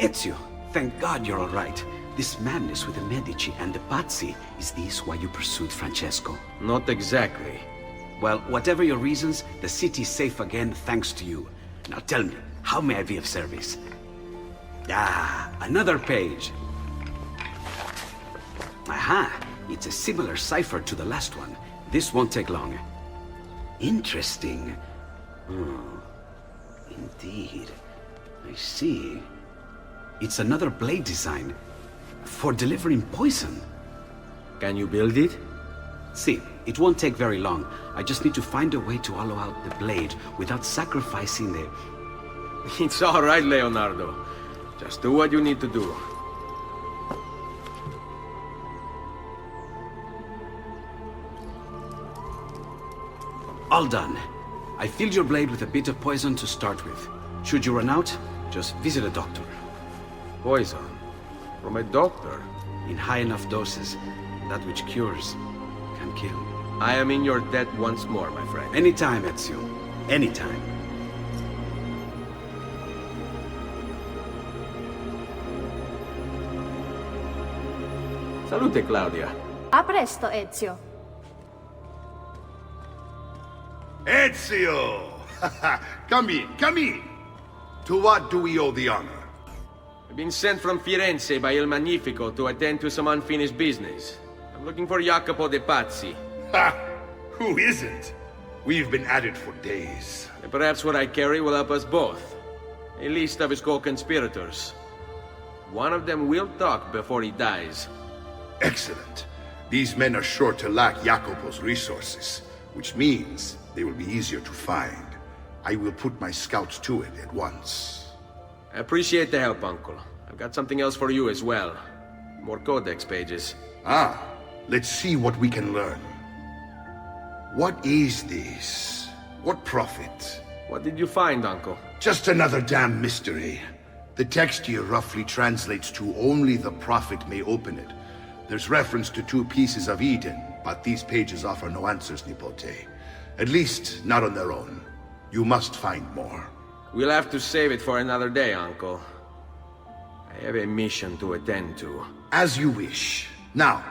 Ezio, thank God you're all right. This madness with the Medici and the Pazzi, is this why you pursued Francesco? Not exactly. Well, whatever your reasons, the city's safe again thanks to you. Now tell me, how may I be of service? Ah, another page. Aha, it's a similar cipher to the last one. This won't take long. Interesting. Oh, indeed. I see. It's another blade design. For delivering poison. Can you build it? See, it won't take very long. I just need to find a way to hollow out the blade without sacrificing the... It's all right, Leonardo. Just do what you need to do. All done. I filled your blade with a bit of poison to start with. Should you run out, just visit a doctor. Poison? From a doctor? In high enough doses, that which cures can kill. I am in your debt once more, my friend. Anytime, Ezio. Anytime. Salute, Claudia. A presto, Ezio. Ezio! Come in, come in! To what do we owe the honor? I've been sent from Firenze by Il Magnifico to attend to some unfinished business. I'm looking for Jacopo de Pazzi. Ha! Who isn't? We've been at it for days. And perhaps what I carry will help us both. A list of his co-conspirators. One of them will talk before he dies. Excellent. These men are sure to lack Jacopo's resources, which means they will be easier to find. I will put my scouts to it at once. I appreciate the help, Uncle. I've got something else for you as well. More Codex pages. Ah, let's see what we can learn. What is this? What profit? What did you find, Uncle? Just another damn mystery. The text here roughly translates to only the prophet may open it. There's reference to 2 pieces of Eden, but these pages offer no answers, Nipote. At least, not on their own. You must find more. We'll have to save it for another day, Uncle. I have a mission to attend to. As you wish. Now,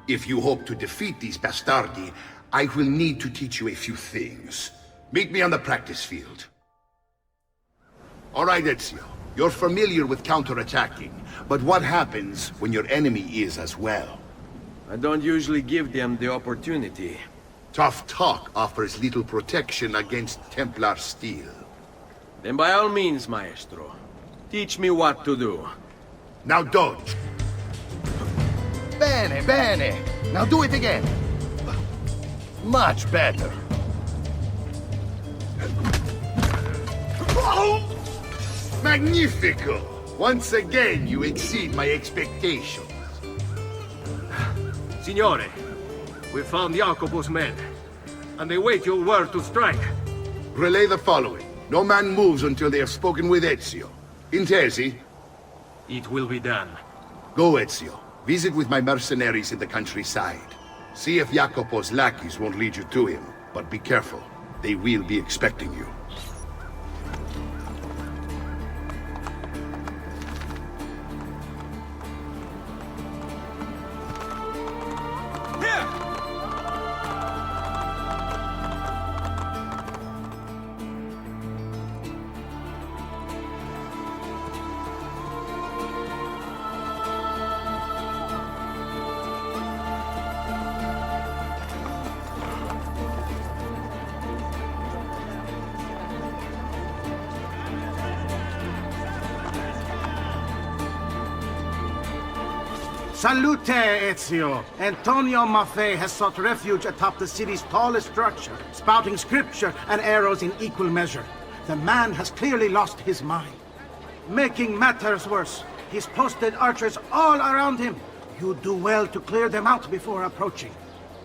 if you hope to defeat these bastardi, I will need to teach you a few things. Meet me on the practice field. All right, Ezio. You're familiar with counterattacking, but what happens when your enemy is as well? I don't usually give them the opportunity. Tough talk offers little protection against Templar steel. Then by all means, Maestro. Teach me what to do. Now dodge. Bene, bene. Now do it again. Much better. Magnifico! Once again, you exceed my expectations. Signore, we found Jacopo's men, and they wait your word to strike. Relay the following. No man moves until they have spoken with Ezio. Intesi? It will be done. Go, Ezio. Visit with my mercenaries in the countryside. See if Jacopo's lackeys won't lead you to him. But be careful. They will be expecting you. Salute, Ezio! Antonio Maffei has sought refuge atop the city's tallest structure, spouting scripture and arrows in equal measure. The man has clearly lost his mind. Making matters worse, he's posted archers all around him. You do well to clear them out before approaching.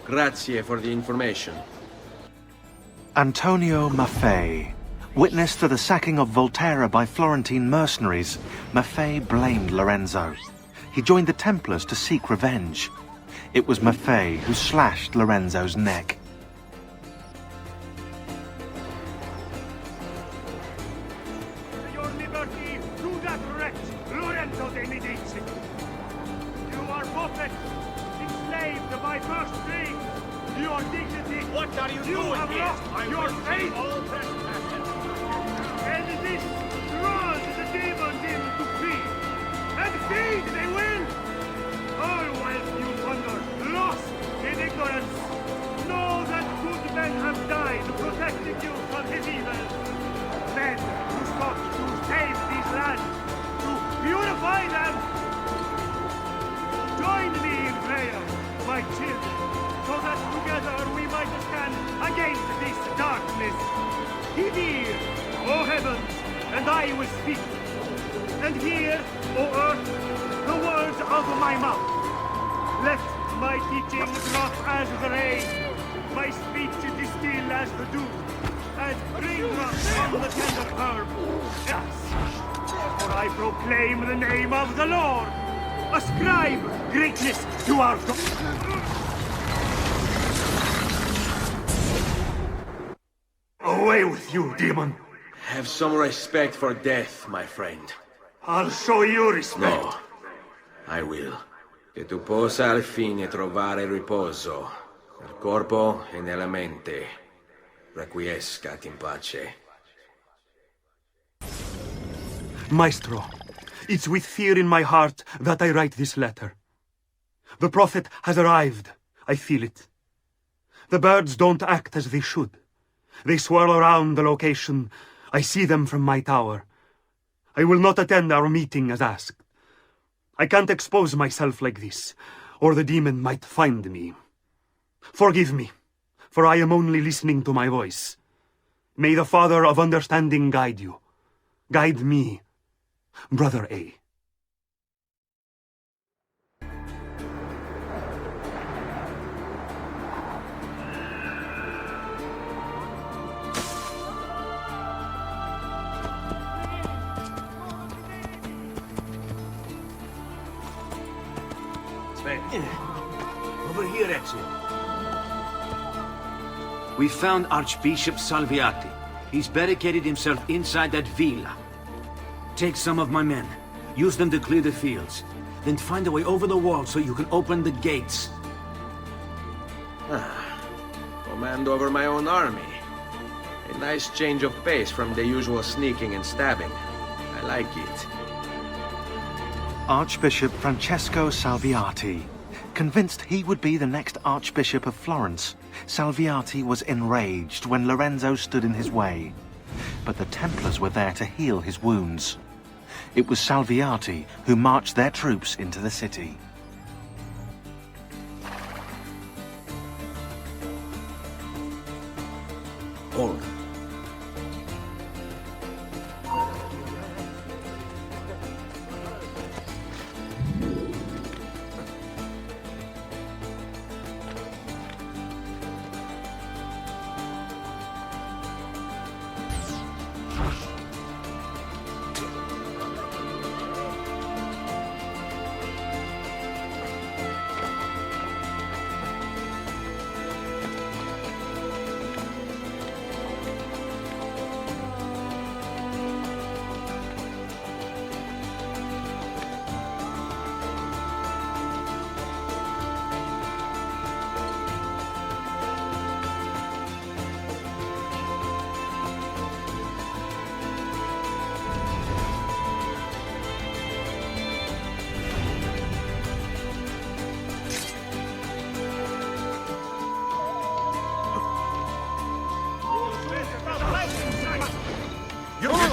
Grazie for the information. Antonio Maffei. Witness to the sacking of Volterra by Florentine mercenaries, Maffei blamed Lorenzo. He joined the Templars to seek revenge. It was Maffei who slashed Lorenzo's neck. Your liberty to that wretch, Lorenzo! my first faith, your dignity. What are you doing have here? Lost your faith. And this draws the demons in to feed. And feed they will. All whilst you wander, lost in ignorance. Know that good men have died protecting you from his evil. Men who sought to save these lands, to purify them. Join me in prayer, my children, so that together we might stand against this darkness. Hear, O heavens, and I will speak. And hear, O earth, the words of my mouth. Let my teaching drop as the rain, my speech distill as the dew, as raindrops on the tender herb. Yes, for I proclaim the name of the Lord. Ascribe greatness to our God. Away with you, demon. Have some respect for death, my friend. I'll show you respect. No, I will. Che tu possa al fine trovare riposo, nel corpo e nella mente. Requiescat in pace. Maestro, it's with fear in my heart that I write this letter. The prophet has arrived. I feel it. The birds don't act as they should. They swirl around the location. I see them from my tower. I will not attend our meeting as asked. I can't expose myself like this, or the demon might find me. Forgive me, for I am only listening to my voice. May the Father of Understanding guide you. Guide me, Brother A. Over here, Ezio. We found Archbishop Salviati. He's barricaded himself inside that villa. Take some of my men. Use them to clear the fields. Then find a way over the wall so you can open the gates. Command over my own army. A nice change of pace from the usual sneaking and stabbing. I like it. Archbishop Francesco Salviati. Convinced he would be the next Archbishop of Florence, Salviati was enraged when Lorenzo stood in his way. But the Templars were there to heal his wounds. It was Salviati who marched their troops into the city. Hold.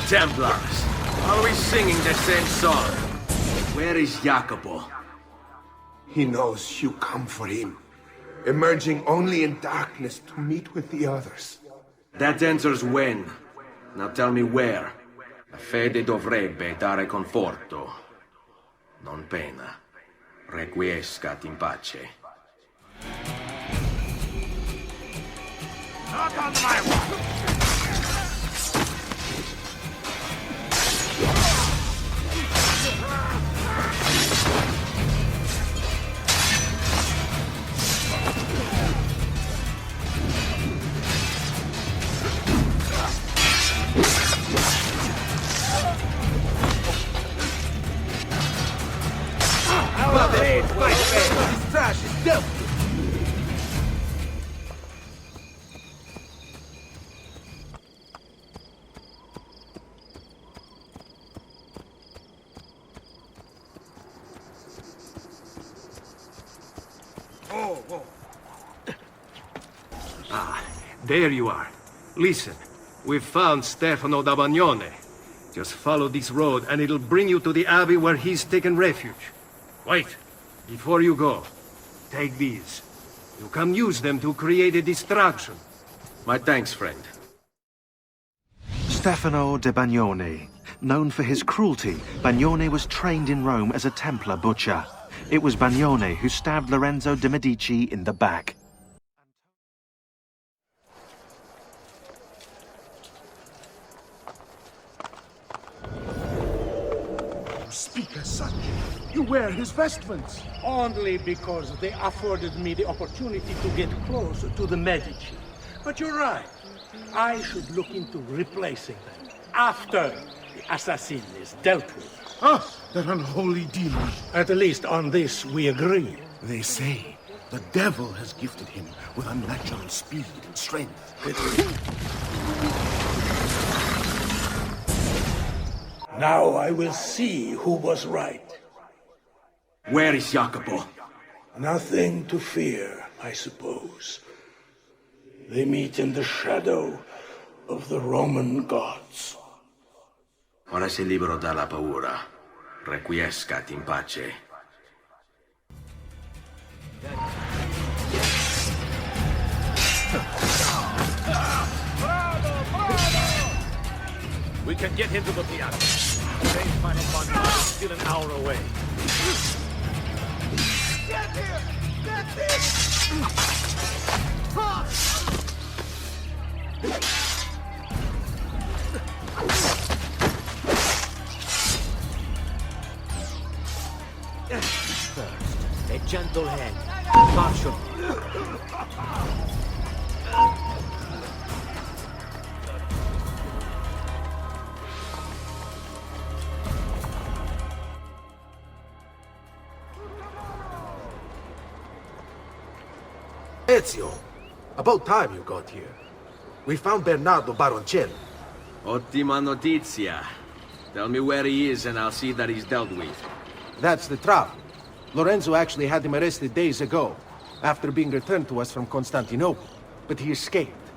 Templars, always singing the same song. Where is Jacopo? He knows you come for him, emerging only in darkness to meet with the others. That answers when. Now tell me where. La fede dovrebbe dare conforto, non pena. Requiescat in pace. Not on my watch! This trash is dealt with. There you are. Listen, we've found Stefano da Bagnone. Just follow this road and it'll bring you to the abbey where he's taken refuge. Wait, before you go, take these. You can use them to create a distraction. My thanks, friend. Stefano de Bagnone. Known for his cruelty, Bagnone was trained in Rome as a Templar butcher. It was Bagnone who stabbed Lorenzo de' Medici in the back. You speak as such. You wear his vestments. Only because they afforded me the opportunity to get closer to the Medici. But you're right. I should look into replacing them after the assassin is dealt with. Ah, that unholy demon. At least on this we agree. They say the devil has gifted him with unnatural speed and strength. Now I will see who was right. Where is Jacopo? Nothing to fear, I suppose. They meet in the shadow of the Roman gods. Ora sei libero dalla paura. Requiescat in pace. We can get him to the piazza. Today's final fun is still an hour away. Get here! Get here! First, a gentle hand. Caution. Ezio, about time you got here. We found Bernardo Baroncelli. Ottima notizia. Tell me where he is and I'll see that he's dealt with. That's the trouble. Lorenzo actually had him arrested days ago, after being returned to us from Constantinople. But he escaped.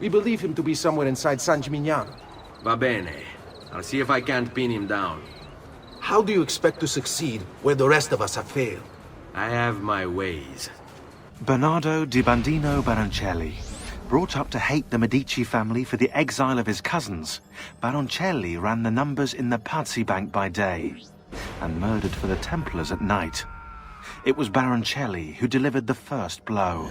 We believe him to be somewhere inside San Gimignano. Va bene. I'll see if I can't pin him down. How do you expect to succeed where the rest of us have failed? I have my ways. Bernardo di Bandino Baroncelli. Brought up to hate the Medici family for the exile of his cousins, Baroncelli ran the numbers in the Pazzi Bank by day and murdered for the Templars at night. It was Baroncelli who delivered the first blow.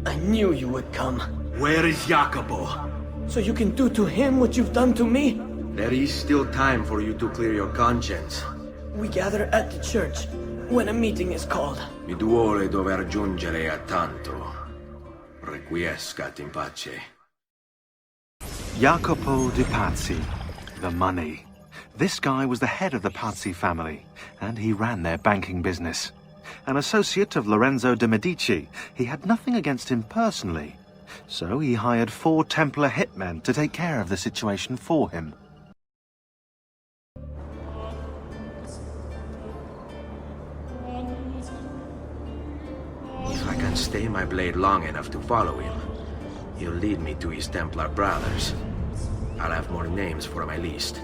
I knew you would come. Where is Jacopo? So you can do to him what you've done to me? There is still time for you to clear your conscience. We gather at the church when a meeting is called. Mi duole dover giungere a tanto. Requiescat in pace. Jacopo di Pazzi, the money. This guy was the head of the Pazzi family, and he ran their banking business. An associate of Lorenzo de' Medici, he had nothing against him personally. So he hired 4 Templar hitmen to take care of the situation for him. If I can stay my blade long enough to follow him, he'll lead me to his Templar brothers. I'll have more names for my list.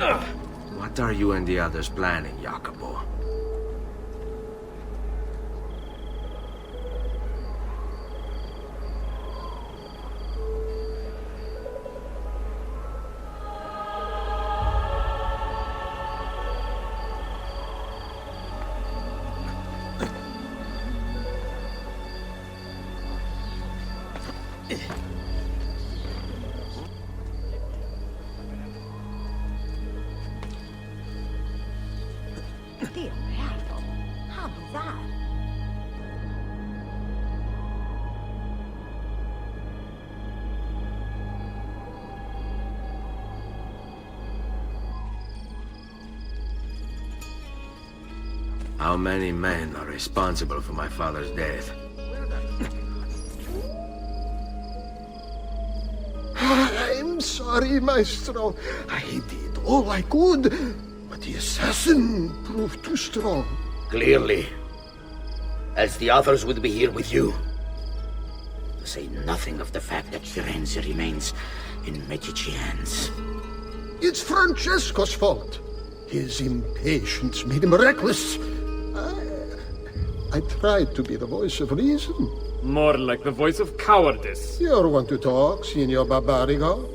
What are you and the others planning, Jacopo? Dio beato! How bizarre! How many men are responsible for my father's death? I'm sorry, Maestro. I did all I could, but the assassin proved too strong. Clearly. Else the others would be here with you. To say nothing of the fact that Firenze remains in Medici hands. It's Francesco's fault. His impatience made him reckless. I tried to be the voice of reason. More like the voice of cowardice. You're one to talk, Signor Barbarigo.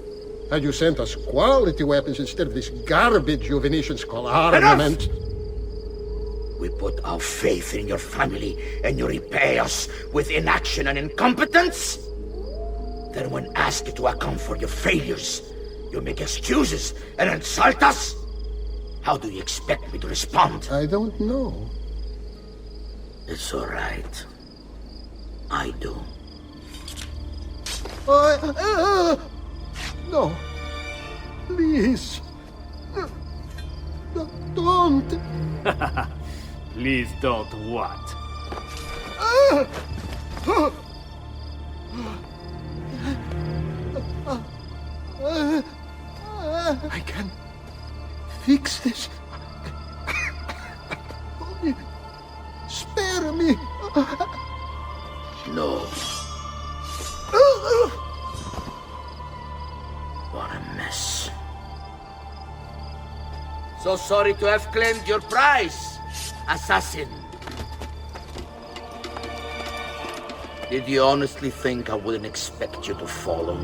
Had you sent us quality weapons instead of this garbage you Venetians call armament... We put our faith in your family, and you repay us with inaction and incompetence? Then when asked to account for your failures, you make excuses and insult us? How do you expect me to respond? I don't know. It's all right. I do. No. Please. No, don't. Please don't what? I can fix this. Spare me. No. What a mess. So sorry to have claimed your prize, assassin. Did you honestly think I wouldn't expect you to follow?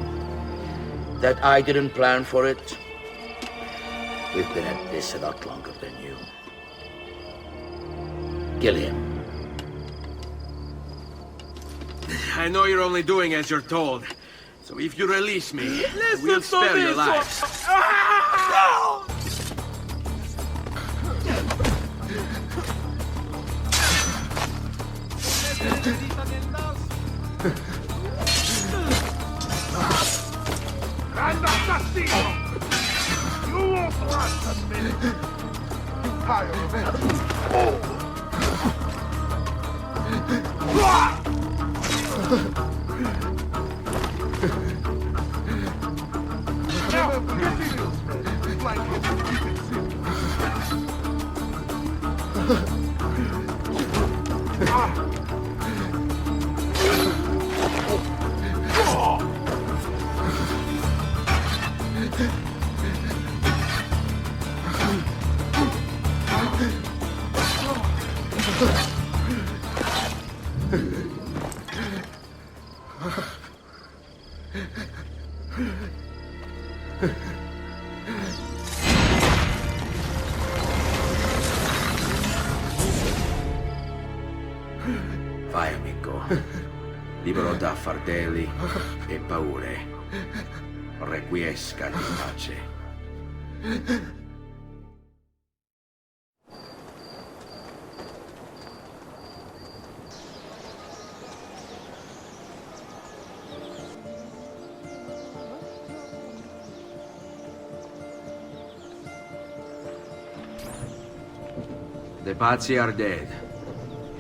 That I didn't plan for it? We've been at this a lot longer than you. Kill him. I know you're only doing as you're told. So if you release me, we'll spare your lives. Grande assassino! You won't last a minute! You tire of it! Now, get this! Like it, keep it simple. Vai, amico. Libero da fardelli e paure. Requiescat in pace. The Pazzi are dead.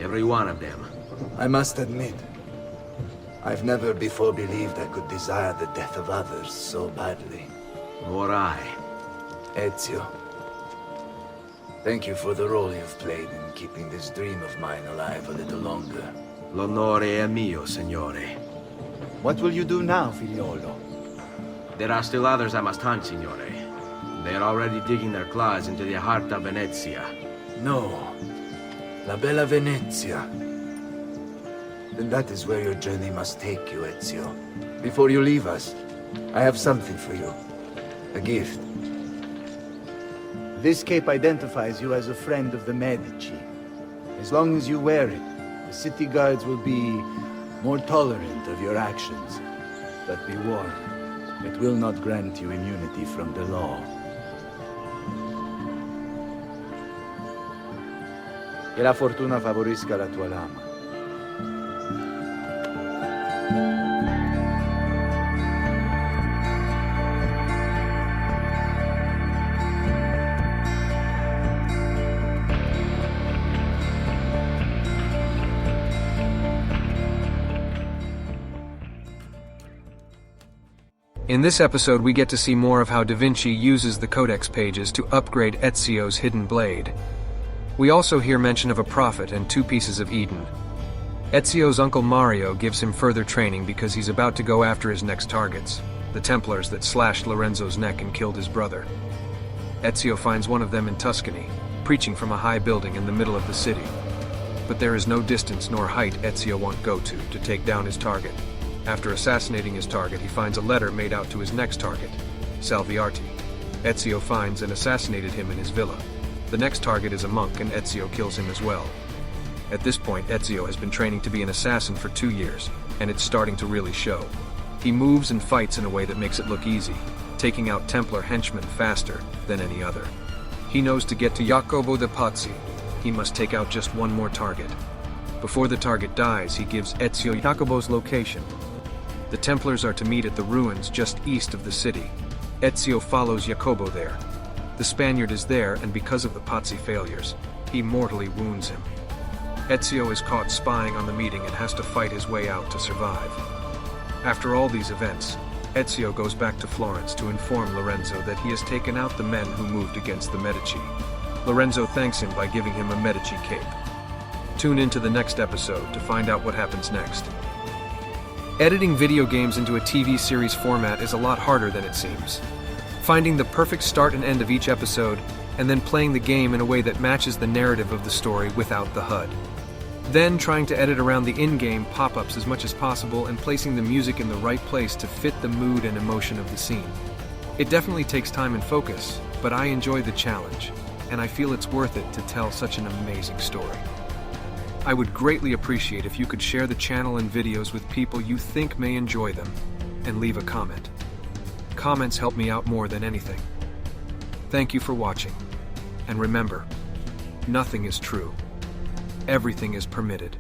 Every one of them. I must admit, I've never before believed I could desire the death of others so badly. Nor I. Ezio, thank you for the role you've played in keeping this dream of mine alive a little longer. L'onore è mio, signore. What will you do now, figliolo? There are still others I must hunt, signore. They're already digging their claws into the heart of Venezia. No. La Bella Venezia. Then that is where your journey must take you, Ezio. Before you leave us, I have something for you. A gift. This cape identifies you as a friend of the Medici. As long as you wear it, the city guards will be more tolerant of your actions. But be warned, it will not grant you immunity from the law. Che la fortuna favorisca la tua lama. In this episode, we get to see more of how Da Vinci uses the Codex Pages to upgrade Ezio's hidden blade. We also hear mention of a prophet and 2 pieces of Eden. Ezio's uncle Mario gives him further training because he's about to go after his next targets, the Templars that slashed Lorenzo's neck and killed his brother. Ezio finds one of them in Tuscany, preaching from a high building in the middle of the city. But there is no distance nor height Ezio won't go to take down his target. After assassinating his target, he finds a letter made out to his next target, Salviati. Ezio finds and assassinated him in his villa. The next target is a monk, and Ezio kills him as well. At this point, Ezio has been training to be an assassin for 2 years, and it's starting to really show. He moves and fights in a way that makes it look easy, taking out Templar henchmen faster than any other. He knows to get to Jacopo de Pazzi, he must take out just one more target. Before the target dies, he gives Ezio Jacopo's location. The Templars are to meet at the ruins just east of the city. Ezio follows Jacopo there. The Spaniard is there, and because of the Pazzi failures, he mortally wounds him. Ezio is caught spying on the meeting and has to fight his way out to survive. After all these events, Ezio goes back to Florence to inform Lorenzo that he has taken out the men who moved against the Medici. Lorenzo thanks him by giving him a Medici cape. Tune into the next episode to find out what happens next. Editing video games into a TV series format is a lot harder than it seems. Finding the perfect start and end of each episode, and then playing the game in a way that matches the narrative of the story without the HUD. Then trying to edit around the in-game pop-ups as much as possible and placing the music in the right place to fit the mood and emotion of the scene. It definitely takes time and focus, but I enjoy the challenge, and I feel it's worth it to tell such an amazing story. I would greatly appreciate if you could share the channel and videos with people you think may enjoy them, and leave a comment. Comments help me out more than anything. Thank you for watching, and remember, nothing is true. Everything is permitted.